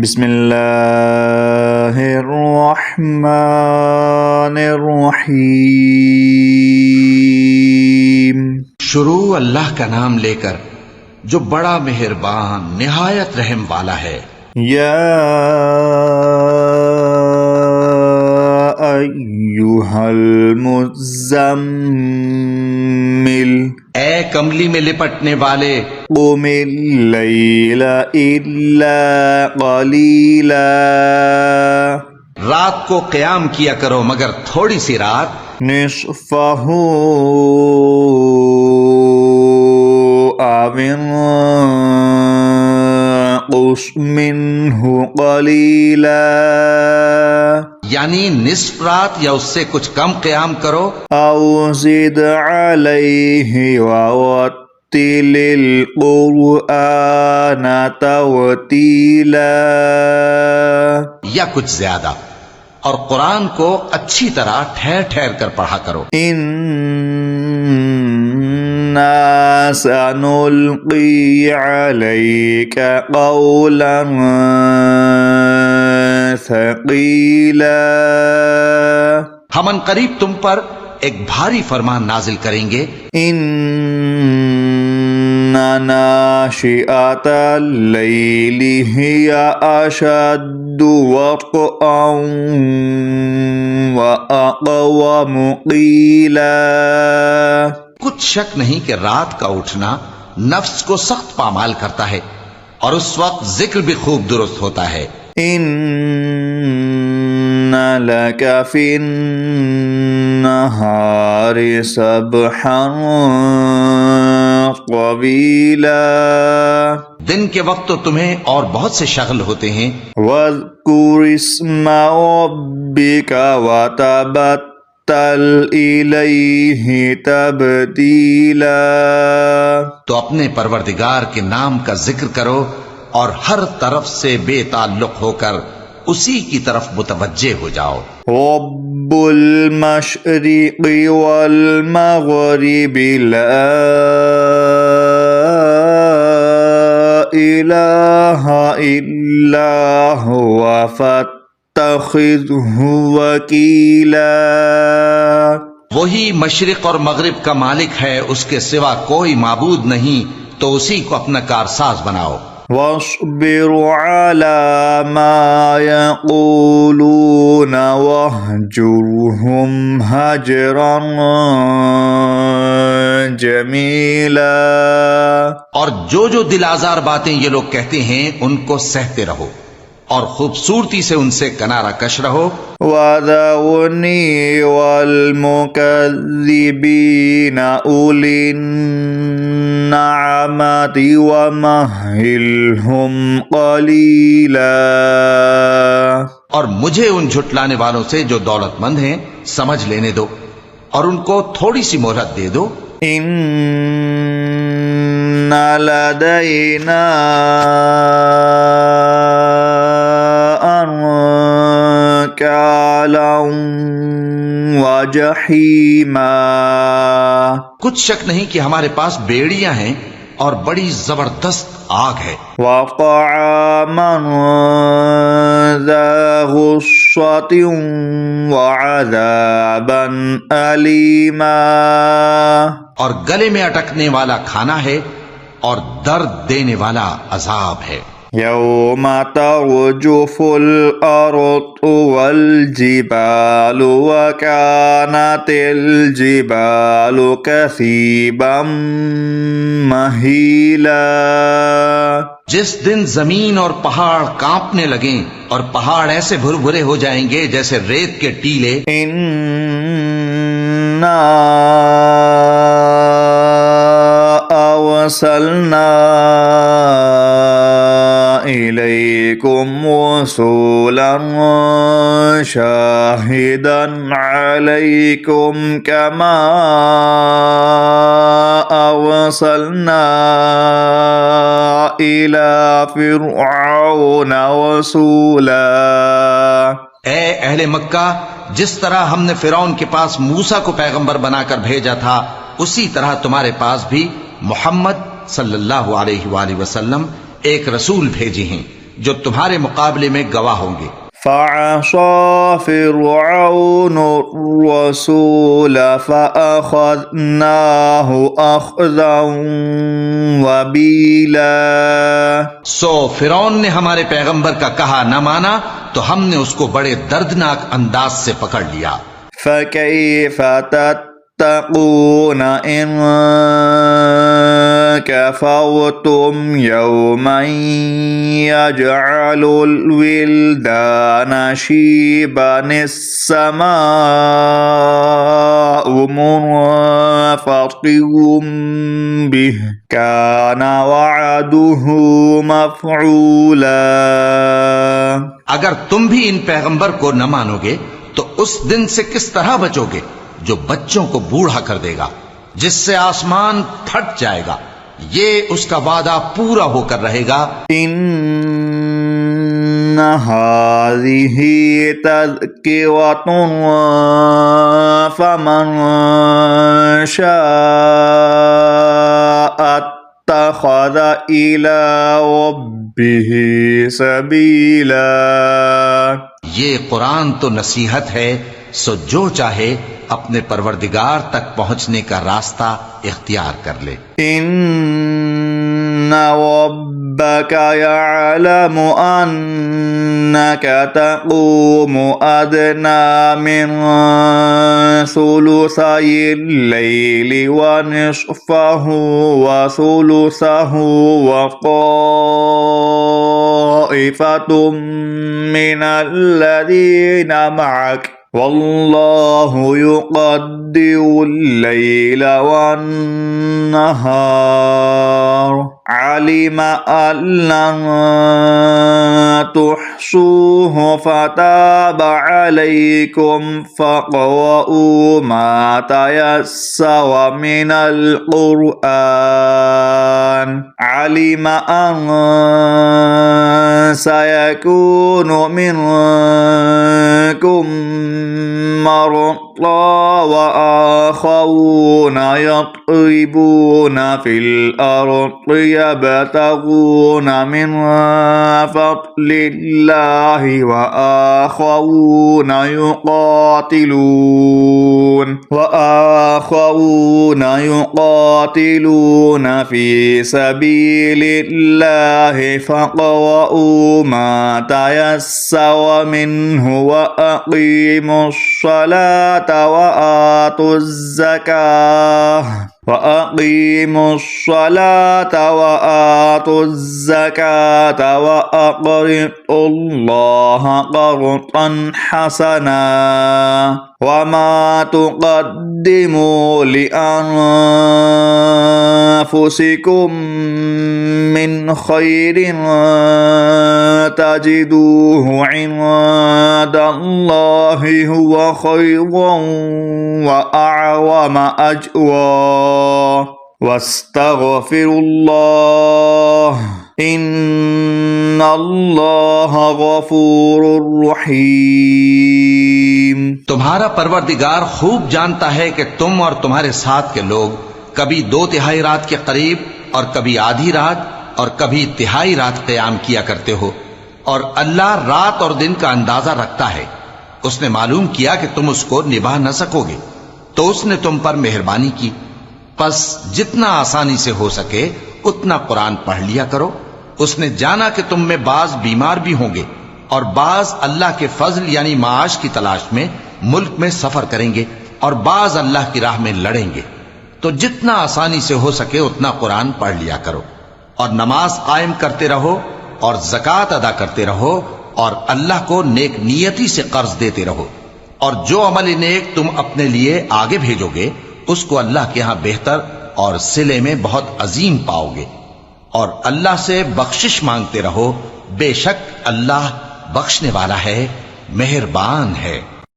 بسم اللہ الرحمن الرحیم۔ شروع اللہ کا نام لے کر جو بڑا مہربان نہایت رحم والا ہے۔ یا ایھا المزمل، اے کملی میں لپٹنے والے، قم اللیل الا قلیلا، رات کو قیام کیا کرو مگر تھوڑی سی رات، نصفہ او انقص منہ قلیلا، یعنی نصف رات یا اس سے کچھ کم قیام کرو، او زد علیہ ورتل القرآن ترتیلا، یا کچھ زیادہ، اور قرآن کو اچھی طرح ٹھہر ٹھہر کر پڑھا کرو۔ انا سنلقی علیک قولا ثقیلا، ہم ان قریب تم پر ایک بھاری فرمان نازل کریں گے۔ ان ناشئۃ اللیل ہی اشد وطئا واقوم قیلا، کچھ شک نہیں کہ رات کا اٹھنا نفس کو سخت پامال کرتا ہے اور اس وقت ذکر بھی خوب درست ہوتا ہے۔ ان لک فی النہار سبحا طویلا، دن کے وقت تو تمہیں اور بہت سے شغل ہوتے ہیں، واذکر اسم ربک وتبتل الیہ تبتیلا، تو اپنے پروردگار کے نام کا ذکر کرو اور ہر طرف سے بے تعلق ہو کر اسی کی طرف متوجہ ہو جاؤ۔ رب المشرق والمغرب لا الہ الا هو فاتخذہ وکیلا، وہی مشرق اور مغرب کا مالک ہے، اس کے سوا کوئی معبود نہیں، تو اسی کو اپنا کارساز بناؤ۔ واصبر على ما يقولون واهجرهم هجرا جميلا، اور جو دل آزار باتیں یہ لوگ کہتے ہیں ان کو سہتے رہو اور خوبصورتی سے ان سے کنارہ کش رہو۔ وَذَرْنِي وَالْمُكَذِّبِينَ أُولِي النَّعْمَةِ وَمَهِّلْهُمْ قَلِيلًا، اور مجھے ان جھٹلانے والوں سے جو دولت مند ہیں سمجھ لینے دو اور ان کو تھوڑی سی مہلت دے دو۔ إِنَّ لَدَيْنَا أَنْكَالًا وَجَحِيمًا، کچھ شک نہیں کہ ہمارے پاس بیڑیاں ہیں اور بڑی زبردست آگ ہے، وَطَعَامًا ذَا غُصَّةٍ وَعَذَابًا أَلِيمًا، اور گلے میں اٹکنے والا کھانا ہے اور درد دینے والا عذاب ہے۔ يَوْمَ تَرْجُفُ الْأَرْضُ وَالْجِبَالُ وَكَانَتِ الْجِبَالُ كَثِيبًا مَهِيلًا، جس دن زمین اور پہاڑ کانپنے لگیں اور پہاڑ ایسے بھرے ہو جائیں گے جیسے ریت کے ٹیلے۔ إِنَّا أَرْسَلْنَا إِلَيْكُمْ رَسُولًا شَاهِدًا عَلَيْكُمْ كَمَا أَرْسَلْنَا إِلَى فِرْعَوْنَ رَسُولًا، اے اہل مکہ، جس طرح ہم نے فرعون کے پاس موسیٰ کو پیغمبر بنا کر بھیجا تھا، اسی طرح تمہارے پاس بھی محمد صلی اللہ علیہ وآلہ وسلم ایک رسول بھیجے ہیں جو تمہارے مقابلے میں گواہ ہوں گے۔ فعصى فرعون الرسول فأخذناه أخذا وبيلا سو فرعون نے ہمارے پیغمبر کا کہا نہ مانا تو ہم نے اس کو بڑے دردناک انداز سے پکڑ لیا۔ فكيف تتقون إن كفرتم يوما يجعل الولدان شيبا السماء منفطر به كان وعده مفعولا۔ اگر تم بھی ان پیغمبر کو نہ مانو گے تو اس دن سے کس طرح بچو گے جو بچوں کو بوڑھا کر دے گا، جس سے آسمان پھٹ جائے گا، یہ اس کا وعدہ پورا ہو کر رہے گا۔ إن هذه تذكرة فمن شاء اتخذ إلى ربه سبيلا۔ یہ قرآن تو نصیحت ہے، سو جو چاہے اپنے پروردگار تک پہنچنے کا راستہ اختیار کر لے۔ إن ربك يعلم أنك تقوم أدنى من ثلثي الليل ونصفه وثلثه وطائفة من الذين معك والله يقدر الليل والنهار علم أن لن تحصوه فتاب عليكم فاقرؤوا ما تيسر من القرآن علم أن سيكون منكم مرضى وآخرون يضربون في الأرض يبتغون من فضل الله وآخرون يقاتلون في سبيل الله فاقرؤوا ما تيسر منه وأقيموا الصلاة وآتوا الزكاة وأقرضوا الله قرضا حسنا وما تقدموا لأنفسكم من خير تجدوه عند الله هو خيرا وأعظم أجرا واستغفروا الله إن الله غفور رحيم۔ تمہارا پروردگار خوب جانتا ہے کہ تم اور تمہارے ساتھ کے لوگ کبھی 2/3 رات کے قریب اور کبھی آدھی رات اور کبھی تہائی رات قیام کیا کرتے ہو، اور اللہ رات اور دن کا اندازہ رکھتا ہے۔ اس نے معلوم کیا کہ تم اس کو نبھا نہ سکو گے تو اس نے تم پر مہربانی کی، پس جتنا آسانی سے ہو سکے اتنا قرآن پڑھ لیا کرو۔ اس نے جانا کہ تم میں بعض بیمار بھی ہوں گے اور بعض اللہ کے فضل یعنی معاش کی تلاش میں ملک میں سفر کریں گے اور بعض اللہ کی راہ میں لڑیں گے، تو جتنا آسانی سے ہو سکے اتنا قرآن پڑھ لیا کرو، اور نماز قائم کرتے رہو اور زکوٰۃ ادا کرتے رہو اور اللہ کو نیک نیتی سے قرض دیتے رہو، اور جو عمل نیک تم اپنے لیے آگے بھیجو گے اس کو اللہ کے ہاں بہتر اور صلے میں بہت عظیم پاؤ گے، اور اللہ سے بخشش مانگتے رہو، بے شک اللہ بخشنے والا ہے، مہربان ہے۔